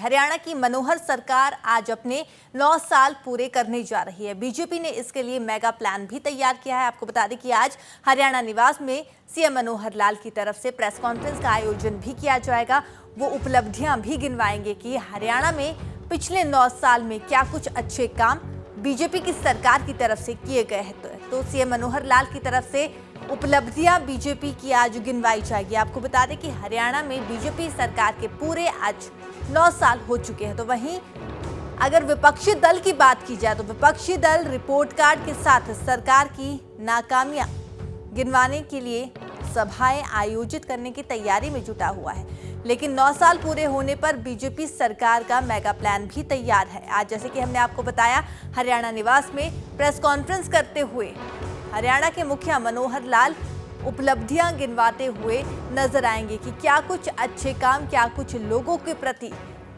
हरियाणा की मनोहर सरकार आज अपने 9 साल पूरे करने जा रही है। बीजेपी ने इसके लिए मेगा प्लान भी तैयार किया है। आपको बता दें कि आज हरियाणा निवास में सीएम मनोहर लाल की तरफ से प्रेस कॉन्फ्रेंस का आयोजन भी किया जाएगा। वो उपलब्धियां भी गिनवाएंगे कि हरियाणा में पिछले 9 साल में क्या कुछ अच्छे काम बीजेपी की सरकार की तरफ से किए गए हैं। तो सीएम मनोहर लाल की तरफ से उपलब्धियां बीजेपी की आज गिनवाई जाएगी। आपको बता दें कि हरियाणा में बीजेपी सरकार के पूरे आज 9 साल हो चुके हैं। तो वहीं अगर विपक्षी दल की बात की जाए तो विपक्षी दल रिपोर्ट कार्ड के साथ सरकार की नाकामियां गिनवाने के लिए सभाएं आयोजित करने की तैयारी में जुटा हुआ है। लेकिन 9 साल पूरे होने पर बीजेपी सरकार का मेगा प्लान भी तैयार है। आज जैसे कि हमने आपको बताया, हरियाणा निवास में प्रेस कॉन्फ्रेंस करते हुए हरियाणा के मुखिया मनोहर लाल उपलब्धियां गिनवाते हुए नजर आएंगे कि क्या कुछ अच्छे काम, क्या कुछ लोगों के प्रति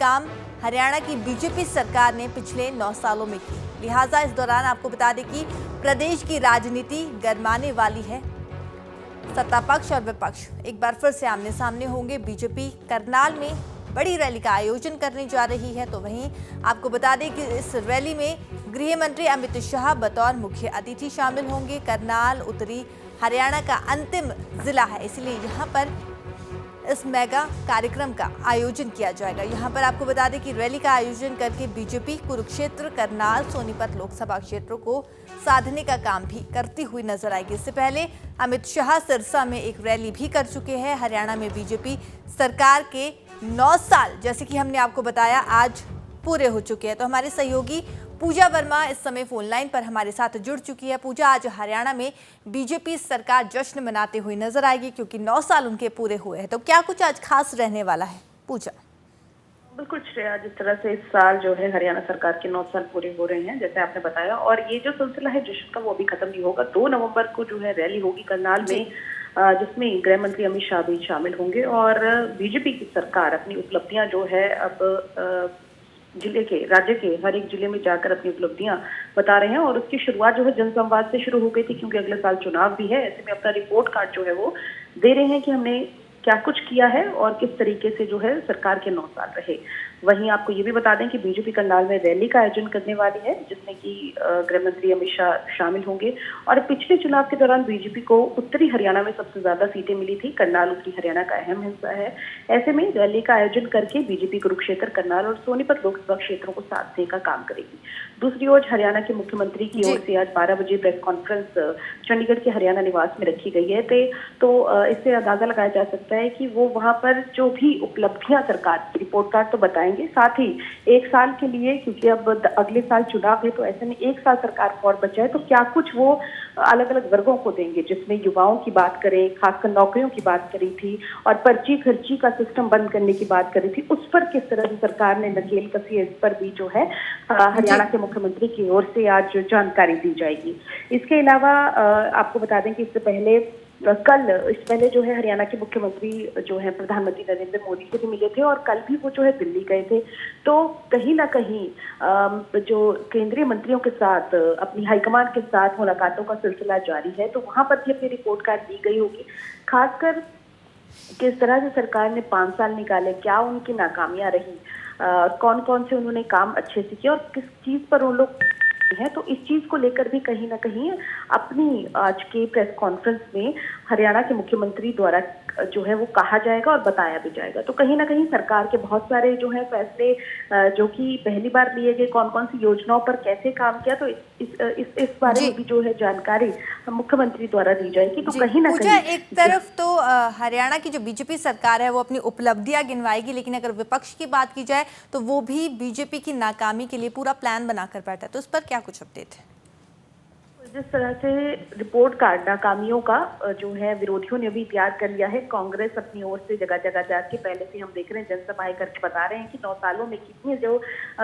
काम हरियाणा की बीजेपी सरकार ने पिछले 9 सालों में की। लिहाजा इस दौरान आपको बता दें कि प्रदेश की राजनीति गरमाने वाली है। सत्ता पक्ष और विपक्ष एक बार फिर से आमने सामने होंगे। बीजेपी करनाल में बड़ी रैली का आयोजन करने जा रही है। तो वहीं आपको बता दें कि इस रैली में गृह मंत्री अमित शाह बतौर मुख्य अतिथि शामिल होंगे। करनाल उत्तरी हरियाणा का अंतिम जिला है, इसलिए यहाँ पर इस मेगा कार्यक्रम का आयोजन किया जाएगा। यहाँ पर आपको बता दें कि रैली का आयोजन करके बीजेपी कुरुक्षेत्र, करनाल, सोनीपत लोकसभा क्षेत्रों को साधने का काम भी करती हुई नजर आएगी। इससे पहले अमित शाह सिरसा में एक रैली भी कर चुके हैं। हरियाणा में बीजेपी सरकार के 9 साल जैसे कि हमने आपको बताया आज पूरे हो चुके हैं। तो हमारे सहयोगी पूजा वर्मा इस समय फोन लाइन पर हमारे साथ जुड़ चुकी है। पूजा, आज हरियाणा में बीजेपी सरकार जश्न मनाते हुए नजर आएगी क्योंकि 9 साल उनके पूरे हुए हैं। तो क्या कुछ आज खास रहने वाला है? पूजा। बिल्कुल श्रेया, जिस तरह से इस साल जो है हरियाणा सरकार के 9 साल पूरे हो रहे हैं, जैसे आपने बताया, और ये जो सिलसिला है जश्न का वो अभी खत्म नहीं होगा। 2 नवंबर को जो है रैली होगी करनाल में, जिसमें गृह मंत्री अमित शाह भी शामिल होंगे और बीजेपी की सरकार अपनी उपलब्धियां जो है अब जिले के, राज्य के हर एक जिले में जाकर अपनी उपलब्धियां बता रहे हैं। और उसकी शुरुआत जो है जनसंवाद से शुरू हो गई थी, क्योंकि अगले साल चुनाव भी है। ऐसे में अपना रिपोर्ट कार्ड जो है वो दे रहे हैं कि हमने क्या कुछ किया है और किस तरीके से जो है सरकार के 9 साल रहे। वहीं आपको ये भी बता दें कि बीजेपी करनाल में रैली का आयोजन करने वाली है, जिसमें कि गृह मंत्री अमित शाह शामिल होंगे। और पिछले चुनाव के दौरान बीजेपी को उत्तरी हरियाणा में सबसे ज्यादा सीटें मिली थी। करनाल उत्तरी हरियाणा का अहम हिस्सा है। ऐसे में रैली का आयोजन करके बीजेपी कुरुक्षेत्र, करनाल और सोनीपत लोकसभा क्षेत्रों को साधने का काम करेगी। दूसरी ओर हरियाणा के मुख्यमंत्री की ओर से आज 12 बजे प्रेस कॉन्फ्रेंस चंडीगढ़ के हरियाणा निवास में रखी गई है। तो इससे अंदाजा लगाया जा सकता है कि वो वहां पर जो भी उपलब्धियां सरकार की, रिपोर्ट कार्ड तो बताएंगे, साथ ही 1 साल के लिए, क्योंकि अब अगले साल चुनाव है, तो ऐसे में 1 साल सरकार और बचा है, तो क्या कुछ वो अलग अलग वर्गों को देंगे, जिसमें युवाओं की बात करें, खासकर नौकरियों की बात करी थी और पर्ची खर्ची का सिस्टम बंद करने की बात करी थी। उस पर किस तरह से सरकार ने नकेल कसी है, इस पर भी जो है हरियाणा के मुख्यमंत्री की ओर से आज जानकारी दी जाएगी। इसके अलावा आपको बता दें कि इससे पहले जो है हरियाणा के मुख्यमंत्री जो है प्रधानमंत्री नरेंद्र मोदी से भी मिले थे और कल भी वो जो है दिल्ली गए थे। तो कहीं ना कहीं जो केंद्रीय मंत्रियों के साथ, अपनी हाईकमान के साथ मुलाकातों का सिलसिला जारी है। तो वहां पर भी अपनी रिपोर्ट कार्ड दी गई होगी, खासकर किस तरह से सरकार ने 5 साल निकाले, क्या उनकी नाकामियां रही, कौन कौन से उन्होंने काम अच्छे से किए और किस चीज पर उन लोग है। तो इस चीज को लेकर भी कहीं ना कहीं अपनी आज के प्रेस कॉन्फ्रेंस में हरियाणा के मुख्यमंत्री द्वारा जो है वो कहा जाएगा और बताया भी जाएगा। तो कहीं ना कहीं सरकार के बहुत सारे जो है फैसले जो कि पहली बार लिए गए, कौन कौन सी योजनाओं पर कैसे काम किया, तो इस बारे में भी जो है जानकारी मुख्यमंत्री द्वारा दी जाएगी। तो कहीं ना कहीं एक तरफ तो हरियाणा की जो बीजेपी सरकार है वो अपनी उपलब्धियां गिनवाएगी, लेकिन अगर विपक्ष की बात की जाए तो वो भी बीजेपी की नाकामी के लिए पूरा प्लान बनाकर बैठा है। तो इस पर क्या कुछ अपडेट है? जिस तरह से रिपोर्ट कार्ड नाकामियों का जो है विरोधियों ने भी तैयार कर लिया है। कांग्रेस अपनी ओर से जगह जगह जाके पहले से हम देख रहे हैं जनसभाएं करके बता रहे हैं कि 9 सालों में कितनी जो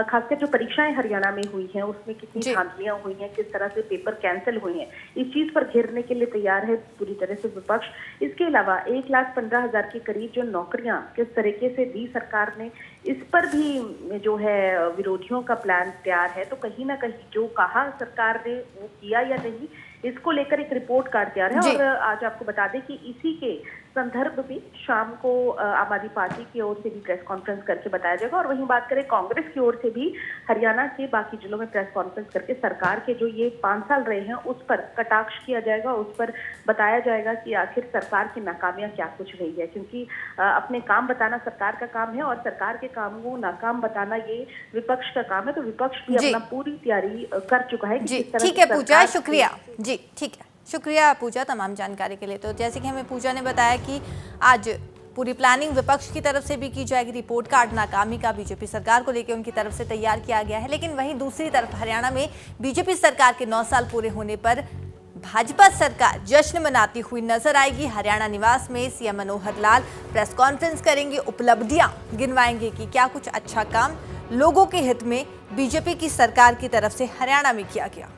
खासकर जो परीक्षाएं हरियाणा में हुई हैं उसमें कितनी धांधलियां हुई हैं, किस तरह से पेपर कैंसिल हुए हैं, इस चीज पर घेरने के लिए तैयार है पूरी तरह से विपक्ष। इसके अलावा 1,15,000 के करीब जो नौकरियां किस तरीके से दी सरकार ने, इस पर भी जो है विरोधियों का प्लान तैयार है। तो कहीं ना कहीं जो कहा सरकार ने वो किया या नहीं, इसको लेकर एक रिपोर्ट कार्ड तैयार है। और आज आपको बता दें कि इसी के संदर्भ भी शाम को आम आदमी पार्टी की ओर से भी प्रेस कॉन्फ्रेंस करके बताया जाएगा। और वहीं बात करें कांग्रेस की ओर से भी हरियाणा के बाकी जिलों में प्रेस कॉन्फ्रेंस करके सरकार के जो ये 5 साल रहे हैं उस पर कटाक्ष किया जाएगा, उस पर बताया जाएगा कि आखिर सरकार की नाकामियां क्या कुछ रही है। क्योंकि अपने काम बताना सरकार का काम है और सरकार के काम को नाकाम बताना ये विपक्ष का काम है। तो विपक्ष भी अपना पूरी तैयारी कर चुका है। जी ठीक है पूजा, शुक्रिया। जी ठीक है, शुक्रिया पूजा तमाम जानकारी के लिए। तो जैसे कि हमें पूजा ने बताया कि आज पूरी प्लानिंग विपक्ष की तरफ से भी की जाएगी, रिपोर्ट कार्ड नाकामी का बीजेपी सरकार को लेकर उनकी तरफ से तैयार किया गया है। लेकिन वहीं दूसरी तरफ हरियाणा में बीजेपी सरकार के 9 साल पूरे होने पर भाजपा सरकार जश्न मनाती हुई नजर आएगी। हरियाणा निवास में CM Manohar Lal press conference करेंगे, उपलब्धियां गिनवाएंगे कि क्या कुछ अच्छा काम लोगों के हित में बीजेपी की सरकार की तरफ से हरियाणा में किया गया।